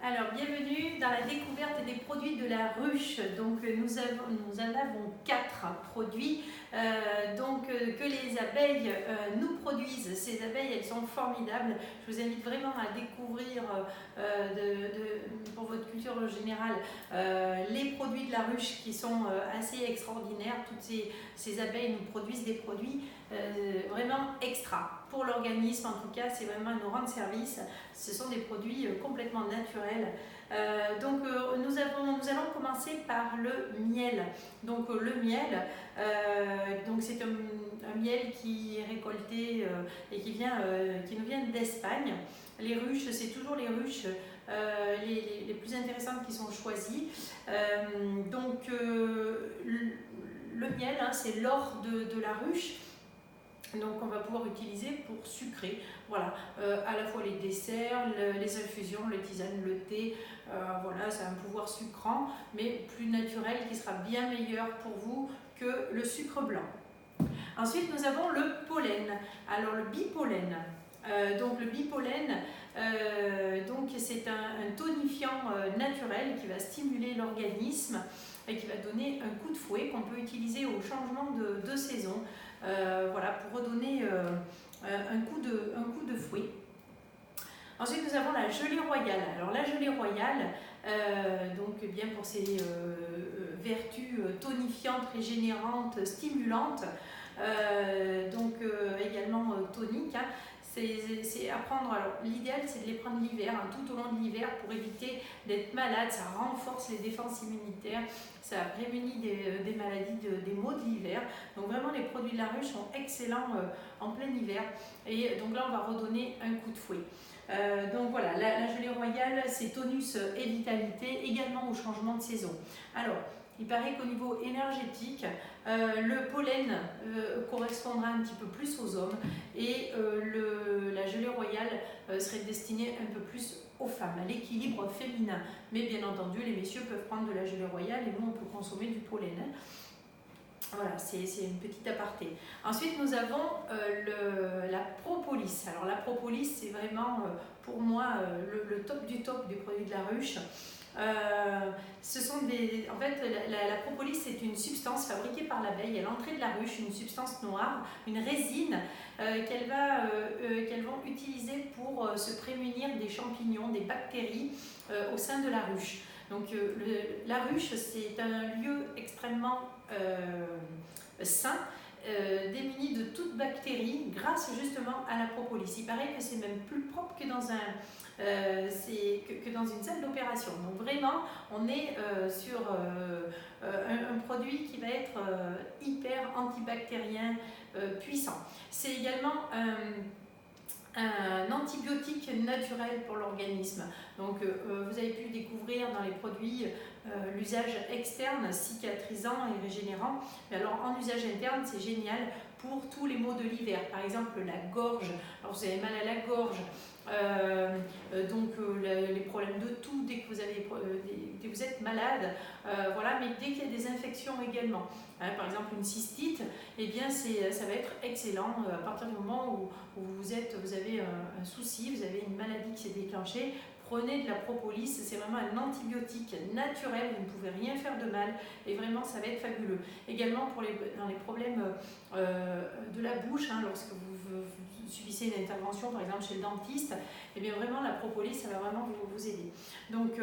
Alors, bienvenue dans la découverte des produits de la ruche. Donc, nous en avons 4 produits que les abeilles nous produisent. Ces abeilles, elles sont formidables. Je vous invite vraiment à découvrir pour votre culture générale les produits de la ruche qui sont assez extraordinaires. Toutes ces abeilles nous produisent des produits vraiment extra. Pour l'organisme, en tout cas, c'est vraiment nous rendre service. Ce sont des produits complètement naturels. Nous allons commencer par le miel. Donc le miel, c'est un miel qui est récolté et qui nous vient d'Espagne. Les ruches, c'est toujours les ruches les plus intéressantes qui sont choisies. Le miel, c'est l'or de la ruche. Donc on va pouvoir utiliser pour sucrer, voilà, à la fois les desserts, les infusions, les tisanes, le thé, voilà, c'est un pouvoir sucrant, mais plus naturel qui sera bien meilleur pour vous que le sucre blanc. Ensuite nous avons le pollen, alors le bipollen. Le bipollen, c'est un tonifiant naturel qui va stimuler l'organisme et qui va donner un coup de fouet qu'on peut utiliser au changement de saison, pour redonner un coup de fouet. Ensuite, nous avons la gelée royale. Alors la gelée royale, bien pour ses vertus tonifiantes, régénérantes, stimulantes, également toniques. C'est à prendre, alors l'idéal c'est de les prendre l'hiver, tout au long de l'hiver pour éviter d'être malade, ça renforce les défenses immunitaires, ça prémunit des maladies, des maux de l'hiver. Donc vraiment les produits de la ruche sont excellents en plein hiver et donc là on va redonner un coup de fouet. La gelée royale c'est tonus et vitalité également au changement de saison. Alors il paraît qu'au niveau énergétique, le pollen correspondra un petit peu plus aux hommes et la gelée royale serait destinée un peu plus aux femmes, à l'équilibre féminin. Mais bien entendu, les messieurs peuvent prendre de la gelée royale et nous, on peut consommer du pollen. Voilà, c'est une petite aparté. Ensuite, nous avons la propolis. Alors la propolis, c'est vraiment pour moi le top du top des produits de la ruche. La propolis c'est une substance fabriquée par l'abeille à l'entrée de la ruche, une substance noire, une résine qu'elles vont utiliser pour se prémunir des champignons, des bactéries au sein de la ruche. Donc la ruche c'est un lieu extrêmement sain, démuni de toute bactérie grâce justement à la propolis. Il paraît que c'est même plus propre que dans une salle d'opération. Donc vraiment, on est sur un produit qui va être hyper antibactérien puissant. C'est également un antibiotique naturel pour l'organisme. Donc vous avez pu découvrir dans les produits l'usage externe cicatrisant et régénérant. Mais alors en usage interne, c'est génial pour tous les maux de l'hiver. Par exemple la gorge, alors vous avez mal à la gorge, les problèmes de toux dès que vous êtes malade, mais dès qu'il y a des infections également, par exemple une cystite, ça va être excellent à partir du moment où vous avez un souci, vous avez une maladie qui s'est déclenchée. Prenez de la propolis, c'est vraiment un antibiotique naturel, vous ne pouvez rien faire de mal et vraiment ça va être fabuleux. Également dans les problèmes de la bouche, lorsque vous subissez une intervention par exemple chez le dentiste, vraiment la propolis ça va vraiment vous aider. Donc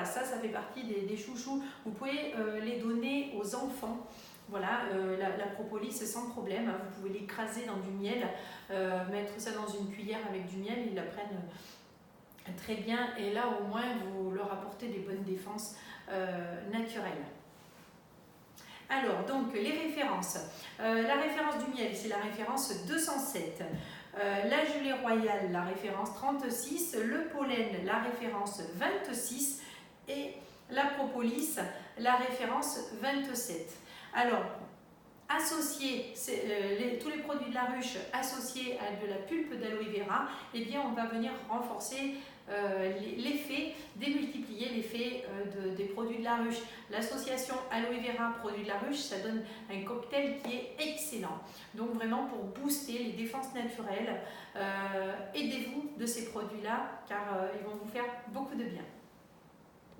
ça fait partie des chouchous. Vous pouvez les donner aux enfants. Voilà, la propolis sans problème, vous pouvez l'écraser dans du miel, mettre ça dans une cuillère avec du miel, ils la prennent très bien et là au moins vous leur apportez des bonnes défenses naturelles. Alors donc les références, la référence du miel c'est la référence 207, la gelée royale la référence 36, le pollen la référence 26 et la propolis la référence 27. Alors associer tous les produits de la ruche associés à de la pulpe d'aloe vera, on va venir renforcer l'effet démultiplier l'effet des produits de la ruche. L'association aloe vera produits de la ruche, ça donne un cocktail qui est excellent. Donc vraiment pour booster les défenses naturelles, aidez-vous de ces produits-là car ils vont vous faire beaucoup de bien.